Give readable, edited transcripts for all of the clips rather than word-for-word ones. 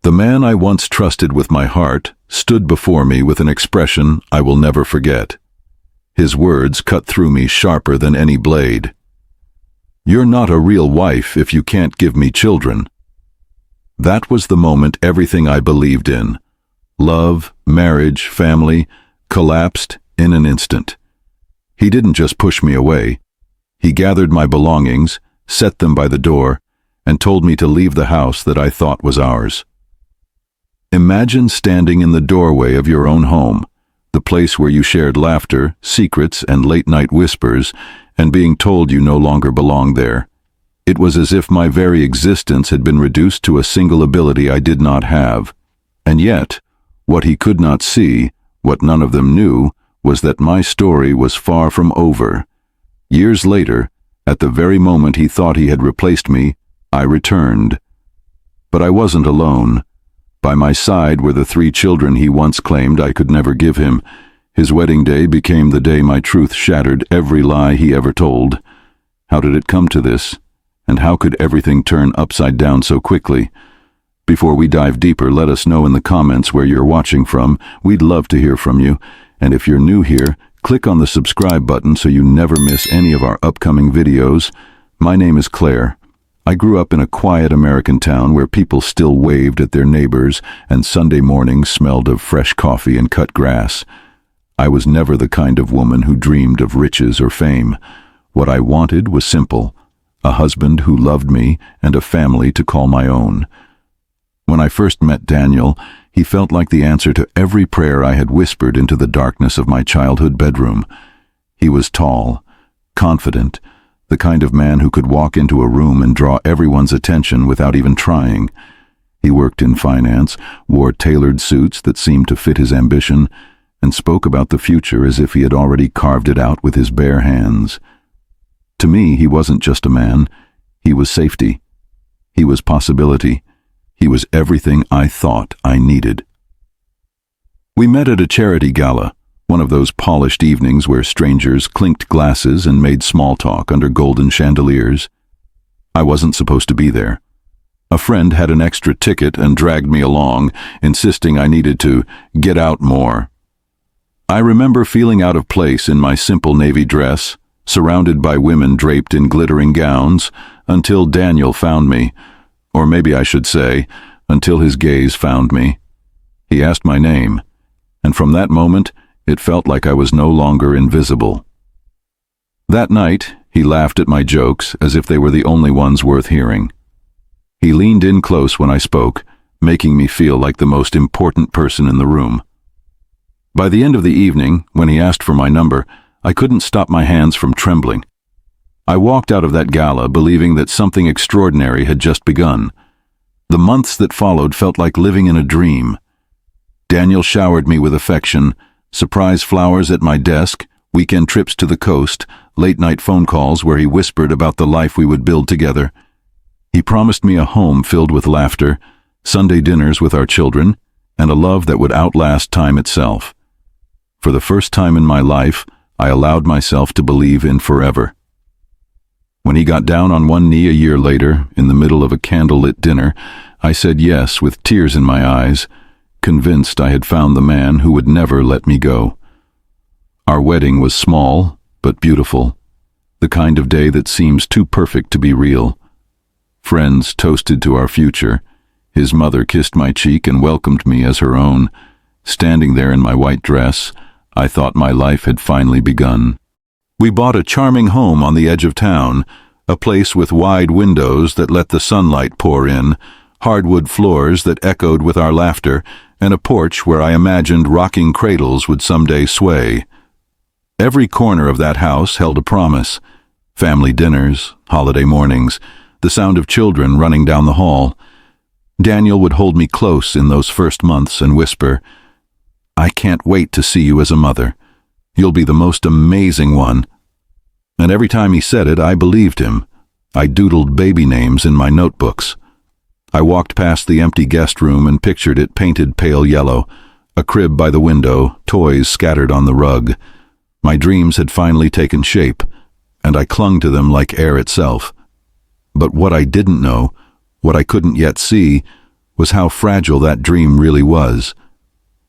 The man I once trusted with my heart stood before me with an expression I will never forget. His words cut through me sharper than any blade. "You're not a real wife if you can't give me children." That was the moment everything I believed in, love, marriage, family, collapsed in an instant. He didn't just push me away. He gathered my belongings, set them by the door, and told me to leave the house that I thought was ours. Imagine standing in the doorway of your own home, the place where you shared laughter, secrets, and late-night whispers, and being told you no longer belonged there. It was as if my very existence had been reduced to a single ability I did not have. And yet, what he could not see, what none of them knew, was that my story was far from over. Years later, at the very moment he thought he had replaced me, I returned. But I wasn't alone. By my side were the 3 children he once claimed I could never give him. His wedding day became the day my truth shattered every lie he ever told. How did it come to this? And how could everything turn upside down so quickly? Before we dive deeper, let us know in the comments where you're watching from. We'd love to hear from you. And if you're new here, click on the subscribe button so you never miss any of our upcoming videos. My name is Claire. I grew up in a quiet American town where people still waved at their neighbors and Sunday mornings smelled of fresh coffee and cut grass. I was never the kind of woman who dreamed of riches or fame. What I wanted was simple: a husband who loved me and a family to call my own. When I first met Daniel, he felt like the answer to every prayer I had whispered into the darkness of my childhood bedroom. He was tall, confident, the kind of man who could walk into a room and draw everyone's attention without even trying. He worked in finance, wore tailored suits that seemed to fit his ambition, and spoke about the future as if he had already carved it out with his bare hands. To me, he wasn't just a man. He was safety. He was possibility. He was everything I thought I needed. We met at a charity gala, one of those polished evenings where strangers clinked glasses and made small talk under golden chandeliers. I wasn't supposed to be there. A friend had an extra ticket and dragged me along, insisting I needed to get out more. I remember feeling out of place in my simple navy dress, surrounded by women draped in glittering gowns, until Daniel found me. Or maybe I should say, until his gaze found me. He asked my name, and from that moment, it felt like I was no longer invisible. That night, he laughed at my jokes as if they were the only ones worth hearing. He leaned in close when I spoke, making me feel like the most important person in the room. By the end of the evening, when he asked for my number, I couldn't stop my hands from trembling. I walked out of that gala believing that something extraordinary had just begun. The months that followed felt like living in a dream. Daniel showered me with affection, surprise flowers at my desk, weekend trips to the coast, late-night phone calls where he whispered about the life we would build together. He promised me a home filled with laughter, Sunday dinners with our children, and a love that would outlast time itself. For the first time in my life, I allowed myself to believe in forever. When he got down on one knee a year later, in the middle of a candlelit dinner, I said yes with tears in my eyes, convinced I had found the man who would never let me go. Our wedding was small, but beautiful, the kind of day that seems too perfect to be real. Friends toasted to our future. His mother kissed my cheek and welcomed me as her own. Standing there in my white dress, I thought my life had finally begun. We bought a charming home on the edge of town, a place with wide windows that let the sunlight pour in, hardwood floors that echoed with our laughter, and a porch where I imagined rocking cradles would someday sway. Every corner of that house held a promise: family dinners, holiday mornings, the sound of children running down the hall. Daniel would hold me close in those first months and whisper, "I can't wait to see you as a mother. You'll be the most amazing one." And every time he said it, I believed him. I doodled baby names in my notebooks. I walked past the empty guest room and pictured it painted pale yellow, a crib by the window, toys scattered on the rug. My dreams had finally taken shape, and I clung to them like air itself. But what I didn't know, what I couldn't yet see, was how fragile that dream really was.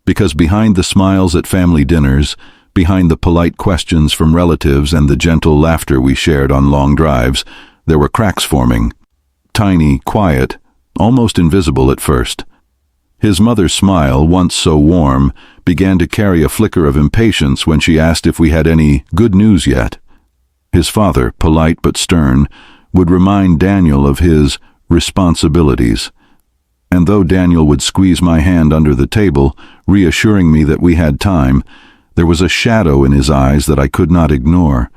Because behind the smiles at family dinners, behind the polite questions from relatives and the gentle laughter we shared on long drives, there were cracks forming. Tiny, quiet, almost invisible at first. His mother's smile, once so warm, began to carry a flicker of impatience when she asked if we had any good news yet. His father, polite but stern, would remind Daniel of his responsibilities. And though Daniel would squeeze my hand under the table, reassuring me that we had time, there was a shadow in his eyes that I could not ignore.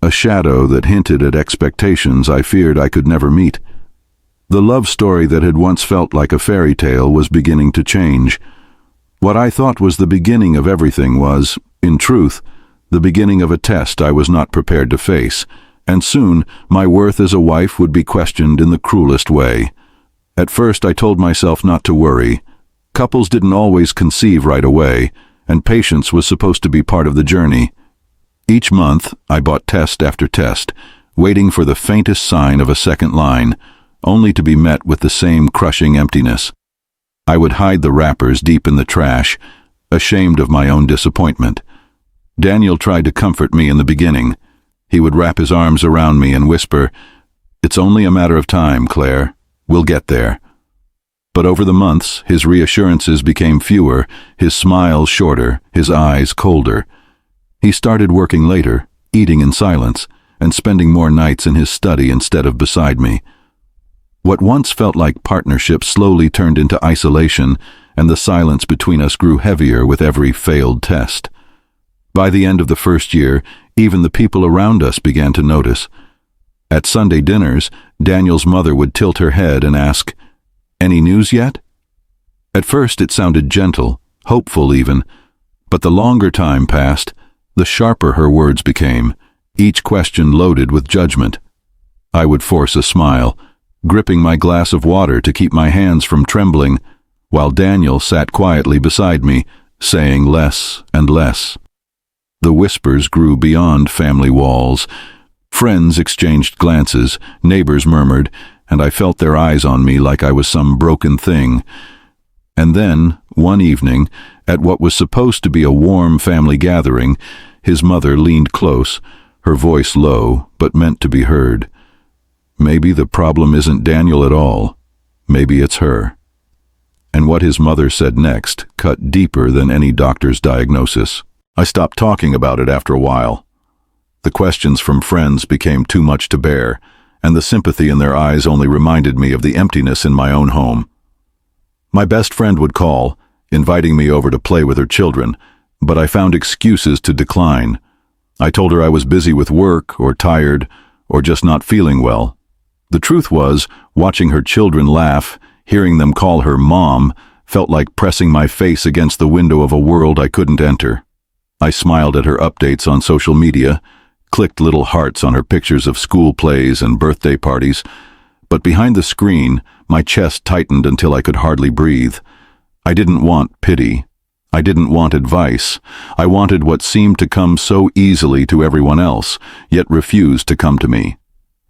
A shadow that hinted at expectations I feared I could never meet. The love story that had once felt like a fairy tale was beginning to change. What I thought was the beginning of everything was, in truth, the beginning of a test I was not prepared to face, and soon my worth as a wife would be questioned in the cruelest way. At first I told myself not to worry. Couples didn't always conceive right away, and patience was supposed to be part of the journey. Each month I bought test after test, waiting for the faintest sign of a second line, only to be met with the same crushing emptiness. I would hide the wrappers deep in the trash, ashamed of my own disappointment. Daniel tried to comfort me in the beginning. He would wrap his arms around me and whisper, "It's only a matter of time, Claire. We'll get there." But over the months, his reassurances became fewer, his smiles shorter, his eyes colder. He started working later, eating in silence, and spending more nights in his study instead of beside me. What once felt like partnership slowly turned into isolation, and the silence between us grew heavier with every failed test. By the end of the first year, even the people around us began to notice. At Sunday dinners, Daniel's mother would tilt her head and ask, "Any news yet?" At first it sounded gentle, hopeful even, but the longer time passed, the sharper her words became, each question loaded with judgment. I would force a smile, gripping my glass of water to keep my hands from trembling, while Daniel sat quietly beside me, saying less and less. The whispers grew beyond family walls. Friends exchanged glances, neighbors murmured, and I felt their eyes on me like I was some broken thing. And then, one evening, at what was supposed to be a warm family gathering, his mother leaned close, her voice low, but meant to be heard. Maybe the problem isn't Daniel at all. Maybe it's her. And what his mother said next cut deeper than any doctor's diagnosis. I stopped talking about it after a while. The questions from friends became too much to bear, and the sympathy in their eyes only reminded me of the emptiness in my own home. My best friend would call, inviting me over to play with her children, but I found excuses to decline. I told her I was busy with work, or tired, or just not feeling well. The truth was, watching her children laugh, hearing them call her Mom, felt like pressing my face against the window of a world I couldn't enter. I smiled at her updates on social media, clicked little hearts on her pictures of school plays and birthday parties, but behind the screen, my chest tightened until I could hardly breathe. I didn't want pity. I didn't want advice. I wanted what seemed to come so easily to everyone else, yet refused to come to me.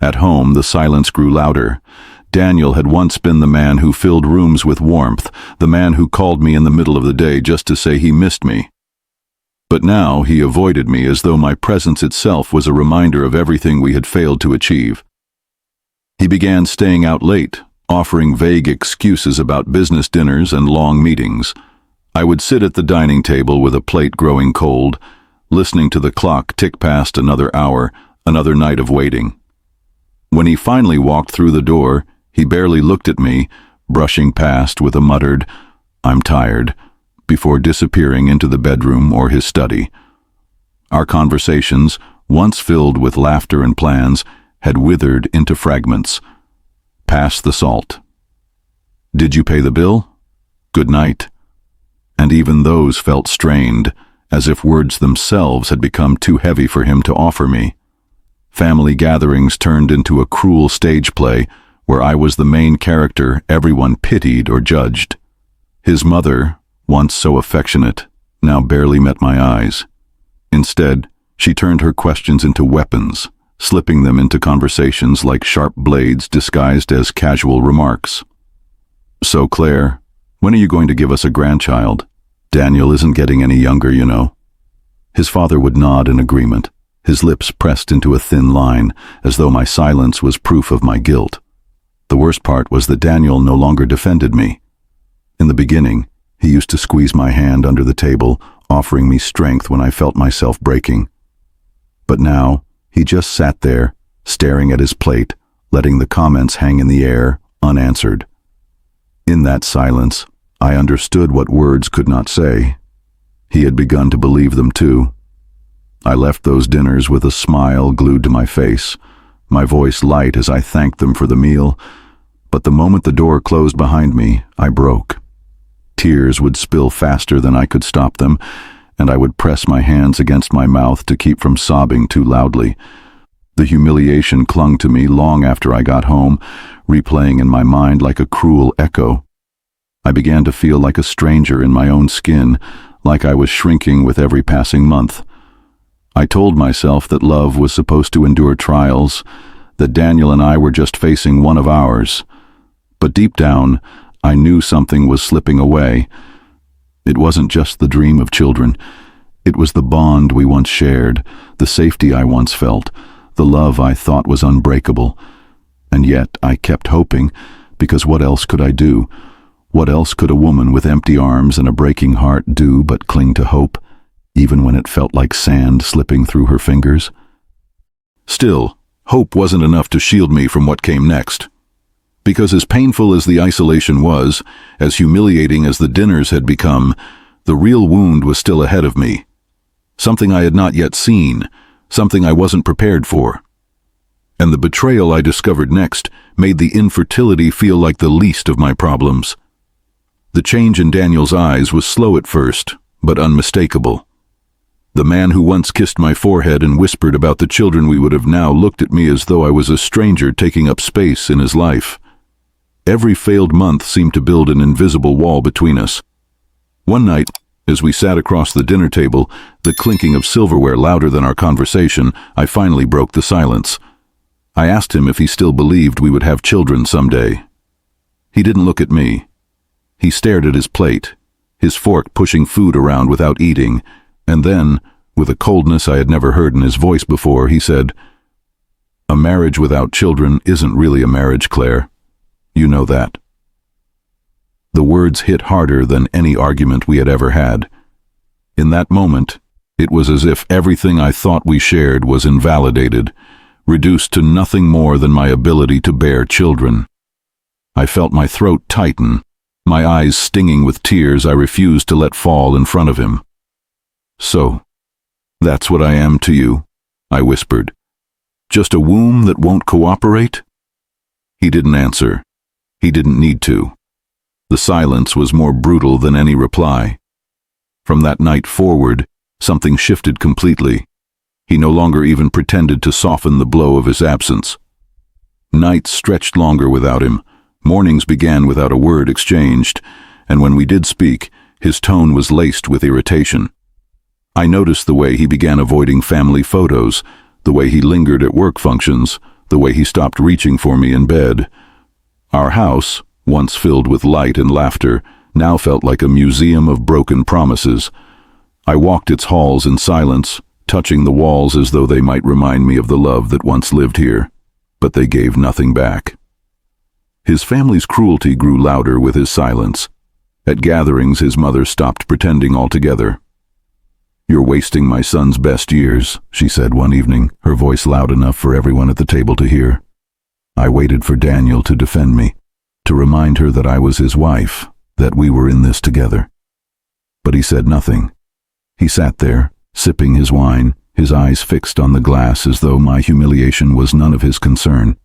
At home, the silence grew louder. Daniel had once been the man who filled rooms with warmth, the man who called me in the middle of the day just to say he missed me. But now he avoided me as though my presence itself was a reminder of everything we had failed to achieve. He began staying out late, offering vague excuses about business dinners and long meetings. I would sit at the dining table with a plate growing cold, listening to the clock tick past another hour, another night of waiting. When he finally walked through the door, he barely looked at me, brushing past with a muttered, "I'm tired," before disappearing into the bedroom or his study. Our conversations, once filled with laughter and plans, had withered into fragments. Pass the salt. Did you pay the bill? Good night. And even those felt strained, as if words themselves had become too heavy for him to offer me. Family gatherings turned into a cruel stage play where I was the main character everyone pitied or judged. His mother, once so affectionate, now barely met my eyes. Instead, she turned her questions into weapons, slipping them into conversations like sharp blades disguised as casual remarks. So, Claire, when are you going to give us a grandchild? Daniel isn't getting any younger, you know. His father would nod in agreement, his lips pressed into a thin line, as though my silence was proof of my guilt. The worst part was that Daniel no longer defended me. In the beginning, he used to squeeze my hand under the table, offering me strength when I felt myself breaking. But now, he just sat there, staring at his plate, letting the comments hang in the air, unanswered. In that silence, I understood what words could not say. He had begun to believe them too. I left those dinners with a smile glued to my face, my voice light as I thanked them for the meal, but the moment the door closed behind me, I broke. Tears would spill faster than I could stop them, and I would press my hands against my mouth to keep from sobbing too loudly. The humiliation clung to me long after I got home, replaying in my mind like a cruel echo. I began to feel like a stranger in my own skin, like I was shrinking with every passing month. I told myself that love was supposed to endure trials, that Daniel and I were just facing one of ours. But deep down, I knew something was slipping away. It wasn't just the dream of children. It was the bond we once shared, the safety I once felt, the love I thought was unbreakable. And yet I kept hoping, because what else could I do? What else could a woman with empty arms and a breaking heart do but cling to hope, even when it felt like sand slipping through her fingers? Still, hope wasn't enough to shield me from what came next. Because as painful as the isolation was, as humiliating as the dinners had become, the real wound was still ahead of me. Something I had not yet seen, something I wasn't prepared for. And the betrayal I discovered next made the infertility feel like the least of my problems. The change in Daniel's eyes was slow at first, but unmistakable. The man who once kissed my forehead and whispered about the children we would have now looked at me as though I was a stranger taking up space in his life. Every failed month seemed to build an invisible wall between us. One night, as we sat across the dinner table, the clinking of silverware louder than our conversation, I finally broke the silence. I asked him if he still believed we would have children someday. He didn't look at me. He stared at his plate, his fork pushing food around without eating, and then, with a coldness I had never heard in his voice before, he said, "A marriage without children isn't really a marriage, Claire. You know that." The words hit harder than any argument we had ever had. In that moment, it was as if everything I thought we shared was invalidated, reduced to nothing more than my ability to bear children. I felt my throat tighten, my eyes stinging with tears I refused to let fall in front of him. "So, that's what I am to you," I whispered. "Just a womb that won't cooperate?" He didn't answer. He didn't need to. The silence was more brutal than any reply. From that night forward, something shifted completely. He no longer even pretended to soften the blow of his absence. Nights stretched longer without him. Mornings began without a word exchanged, and when we did speak, his tone was laced with irritation. I noticed the way he began avoiding family photos, the way he lingered at work functions, the way he stopped reaching for me in bed. Our house, once filled with light and laughter, now felt like a museum of broken promises. I walked its halls in silence, touching the walls as though they might remind me of the love that once lived here, but they gave nothing back. His family's cruelty grew louder with his silence. At gatherings, his mother stopped pretending altogether. "You're wasting my son's best years," she said one evening, her voice loud enough for everyone at the table to hear. I waited for Daniel to defend me, to remind her that I was his wife, that we were in this together. But he said nothing. He sat there, sipping his wine, his eyes fixed on the glass as though my humiliation was none of his concern.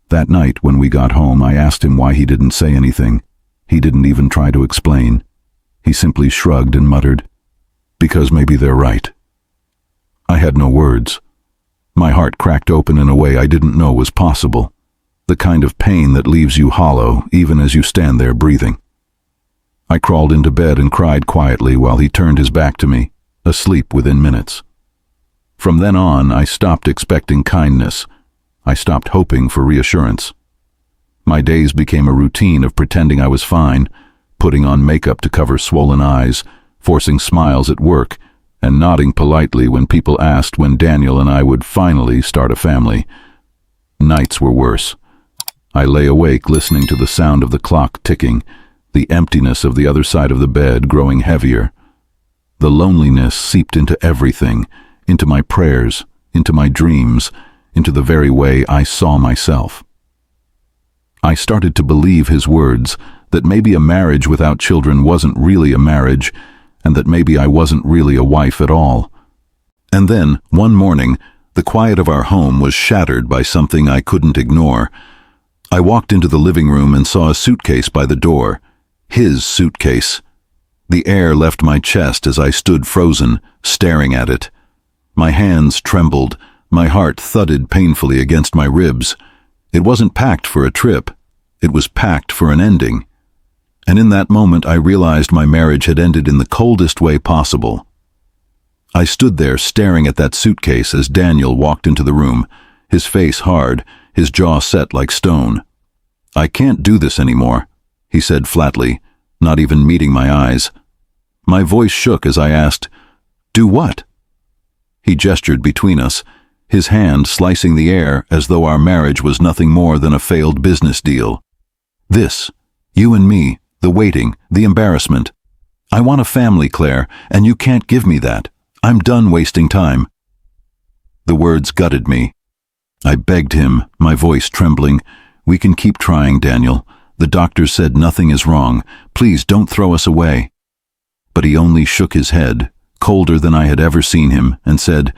That night, when we got home, I asked him why he didn't say anything. He didn't even try to explain. He simply shrugged and muttered, "Because maybe they're right." I had no words. My heart cracked open in a way I didn't know was possible. The kind of pain that leaves you hollow, even as you stand there breathing. I crawled into bed and cried quietly while he turned his back to me, asleep within minutes. From then on, I stopped expecting kindness. I stopped hoping for reassurance. My days became a routine of pretending I was fine, putting on makeup to cover swollen eyes, forcing smiles at work, and nodding politely when people asked when Daniel and I would finally start a family. Nights were worse. I lay awake listening to the sound of the clock ticking, the emptiness of the other side of the bed growing heavier. The loneliness seeped into everything, into my prayers, into my dreams, into the very way I saw myself. I started to believe his words, that maybe a marriage without children wasn't really a marriage, and that maybe I wasn't really a wife at all. And then, one morning, the quiet of our home was shattered by something I couldn't ignore. I walked into the living room and saw a suitcase by the door. His suitcase. The air left my chest as I stood frozen, staring at it. My hands trembled, my heart thudded painfully against my ribs. It wasn't packed for a trip. It was packed for an ending. And in that moment I realized my marriage had ended in the coldest way possible. I stood there staring at that suitcase as Daniel walked into the room, his face hard, his jaw set like stone. "I can't do this anymore," he said flatly, not even meeting my eyes. My voice shook as I asked, "Do what?" He gestured between us, his hand slicing the air as though our marriage was nothing more than a failed business deal. "This, you and me, the waiting, the embarrassment. I want a family, Claire, and you can't give me that. I'm done wasting time." The words gutted me. I begged him, my voice trembling, "We can keep trying, Daniel. The doctor said nothing is wrong. Please don't throw us away." But he only shook his head, colder than I had ever seen him, and said,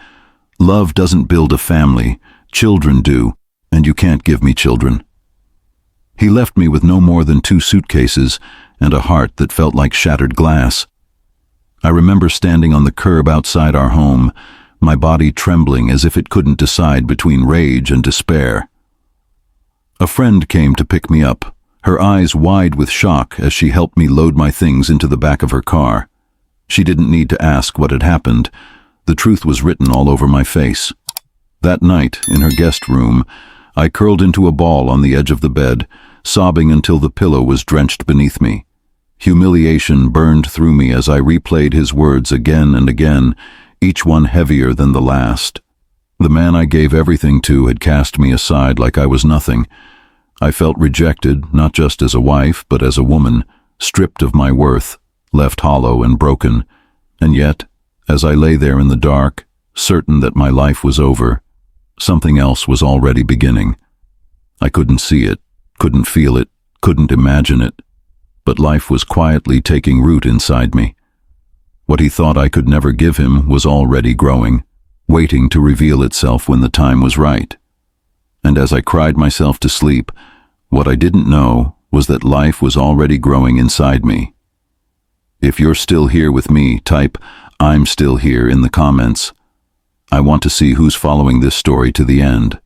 "Love doesn't build a family. Children do, and you can't give me children." He left me with no more than 2 suitcases and a heart that felt like shattered glass. I remember standing on the curb outside our home, my body trembling as if it couldn't decide between rage and despair. A friend came to pick me up, her eyes wide with shock as she helped me load my things into the back of her car. She didn't need to ask what had happened. The truth was written all over my face. That night, in her guest room, I curled into a ball on the edge of the bed, sobbing until the pillow was drenched beneath me. Humiliation burned through me as I replayed his words again and again, each one heavier than the last. The man I gave everything to had cast me aside like I was nothing. I felt rejected, not just as a wife, but as a woman, stripped of my worth, left hollow and broken. And yet, as I lay there in the dark, certain that my life was over, something else was already beginning. I couldn't see it, couldn't feel it, couldn't imagine it, but life was quietly taking root inside me. What he thought I could never give him was already growing, waiting to reveal itself when the time was right. And as I cried myself to sleep, what I didn't know was that life was already growing inside me. If you're still here with me, type "I'm still here" in the comments. I want to see who's following this story to the end.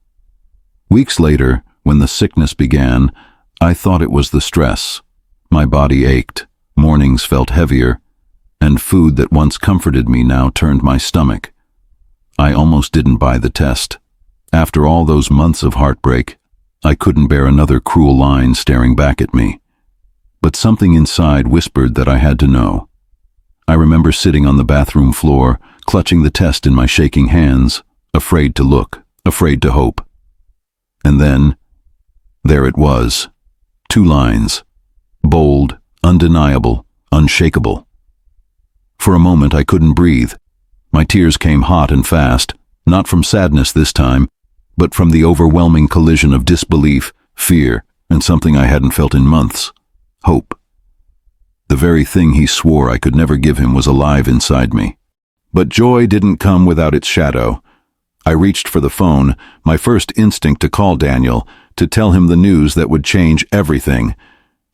Weeks later, when the sickness began, I thought it was the stress. My body ached, mornings felt heavier, and food that once comforted me now turned my stomach. I almost didn't buy the test. After all those months of heartbreak, I couldn't bear another cruel line staring back at me. But something inside whispered that I had to know. I remember sitting on the bathroom floor, clutching the test in my shaking hands, afraid to look, afraid to hope. And then, there it was. 2 lines. Bold, undeniable, unshakable. For a moment I couldn't breathe. My tears came hot and fast, not from sadness this time, but from the overwhelming collision of disbelief, fear, and something I hadn't felt in months: hope. The very thing he swore I could never give him was alive inside me. But joy didn't come without its shadow. I reached for the phone, my first instinct to call Daniel, to tell him the news that would change everything.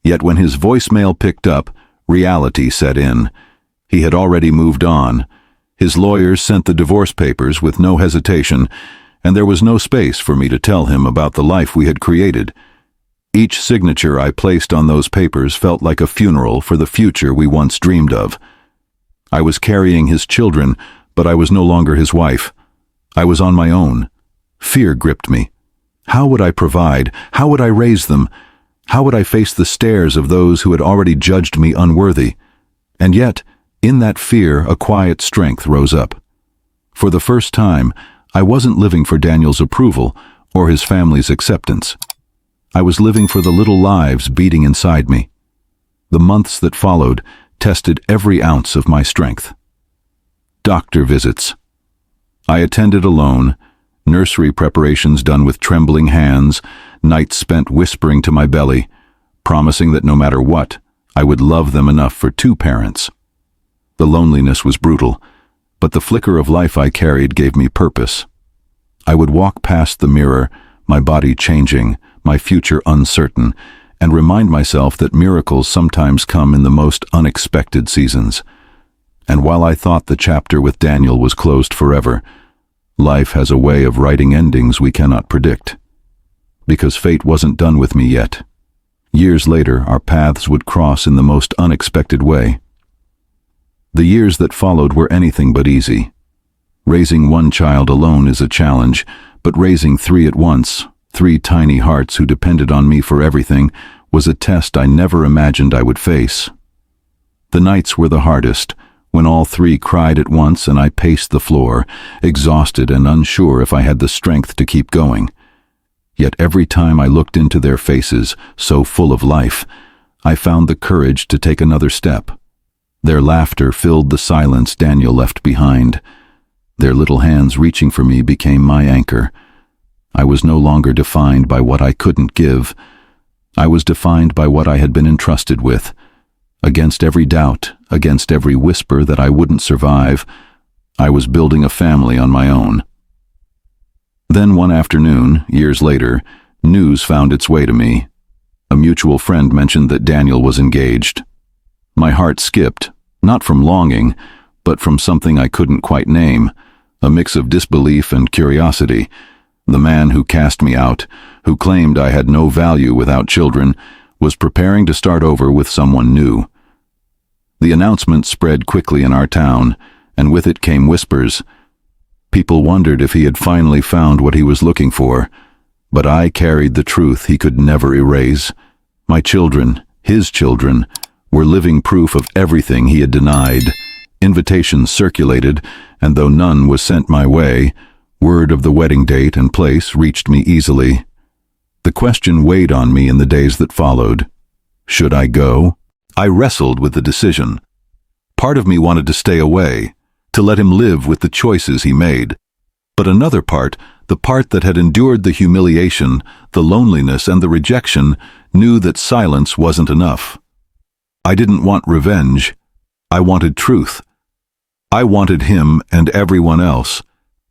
Yet when his voicemail picked up, reality set in. He had already moved on. His lawyers sent the divorce papers with no hesitation, and there was no space for me to tell him about the life we had created. Each signature I placed on those papers felt like a funeral for the future we once dreamed of. I was carrying his children, but I was no longer his wife. I was on my own. Fear gripped me. How would I provide? How would I raise them? How would I face the stares of those who had already judged me unworthy? And yet, in that fear, a quiet strength rose up. For the first time, I wasn't living for Daniel's approval or his family's acceptance. I was living for the little lives beating inside me. The months that followed tested every ounce of my strength. Doctor visits. I attended alone, nursery preparations done with trembling hands, nights spent whispering to my belly, promising that no matter what, I would love them enough for 2 parents. The loneliness was brutal, but the flicker of life I carried gave me purpose. I would walk past the mirror, my body changing, my future uncertain, and remind myself that miracles sometimes come in the most unexpected seasons. And while I thought the chapter with Daniel was closed forever, life has a way of writing endings we cannot predict. Because fate wasn't done with me yet. Years later, our paths would cross in the most unexpected way. The years that followed were anything but easy. Raising 1 child alone is a challenge, but raising 3 at once, 3 tiny hearts who depended on me for everything, was a test I never imagined I would face. The nights were the hardest, when all 3 cried at once and I paced the floor, exhausted and unsure if I had the strength to keep going. Yet every time I looked into their faces, so full of life, I found the courage to take another step. Their laughter filled the silence Daniel left behind. Their little hands reaching for me became my anchor. I was no longer defined by what I couldn't give. I was defined by what I had been entrusted with. Against every doubt, against every whisper that I wouldn't survive, I was building a family on my own. Then one afternoon, years later, news found its way to me. A mutual friend mentioned that Daniel was engaged. My heart skipped, not from longing, but from something I couldn't quite name, a mix of disbelief and curiosity. The man who cast me out, who claimed I had no value without children, was preparing to start over with someone new. The announcement spread quickly in our town, and with it came whispers. People wondered if he had finally found what he was looking for, but I carried the truth he could never erase. My children, his children, were living proof of everything he had denied. Invitations circulated, and though none was sent my way, word of the wedding date and place reached me easily. The question weighed on me in the days that followed. Should I go? I wrestled with the decision. Part of me wanted to stay away, to let him live with the choices he made. But another part, the part that had endured the humiliation, the loneliness, and the rejection, knew that silence wasn't enough. I didn't want revenge. I wanted truth. I wanted him and everyone else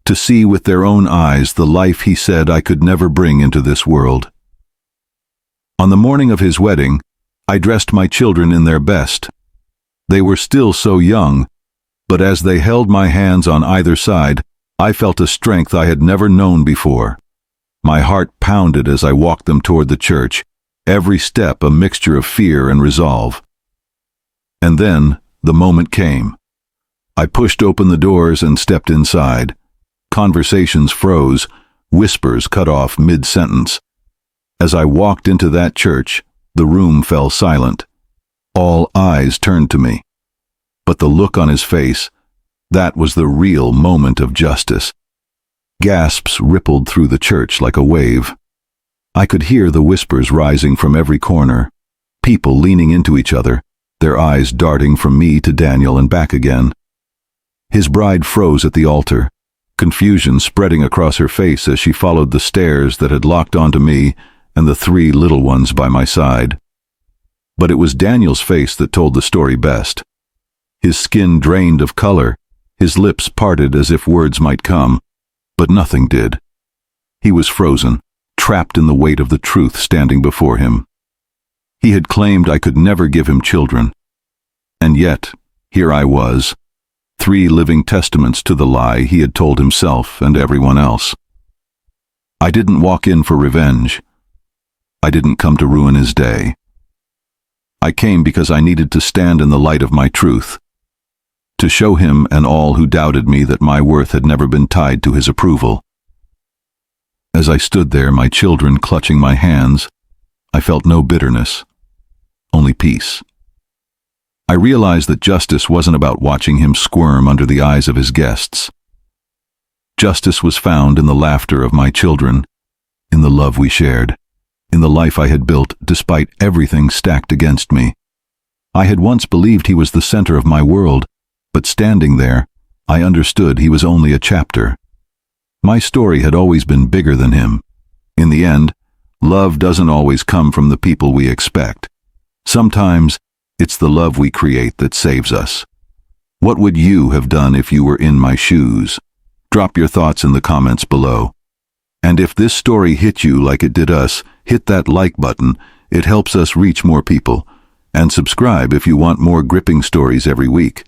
to see with their own eyes the life he said I could never bring into this world. On the morning of his wedding, I dressed my children in their best. They were still so young, but as they held my hands on either side, I felt a strength I had never known before. My heart pounded as I walked them toward the church, every step a mixture of fear and resolve. And then the moment came. I pushed open the doors and stepped inside. Conversations froze, whispers cut off mid-sentence. As I walked into that church, the room fell silent. All eyes turned to me. But the look on his face, that was the real moment of justice. Gasps rippled through the church like a wave. I could hear the whispers rising from every corner, people leaning into each other, their eyes darting from me to Daniel and back again. His bride froze at the altar, confusion spreading across her face as she followed the stares that had locked onto me and the 3 little ones by my side. But it was Daniel's face that told the story best. His skin drained of color, his lips parted as if words might come, but nothing did. He was frozen, trapped in the weight of the truth standing before him. He had claimed I could never give him children. And yet, here I was, 3 living testaments to the lie he had told himself and everyone else. I didn't walk in for revenge. I didn't come to ruin his day. I came because I needed to stand in the light of my truth, to show him and all who doubted me that my worth had never been tied to his approval. As I stood there, my children clutching my hands, I felt no bitterness, only peace. I realized that justice wasn't about watching him squirm under the eyes of his guests. Justice was found in the laughter of my children, in the love we shared, in the life I had built despite everything stacked against me. I had once believed he was the center of my world, but standing there, I understood he was only a chapter. My story had always been bigger than him. In the end, love doesn't always come from the people we expect. Sometimes, it's the love we create that saves us. What would you have done if you were in my shoes? Drop your thoughts in the comments below. And if this story hit you like it did us, hit that like button. It helps us reach more people. And subscribe if you want more gripping stories every week.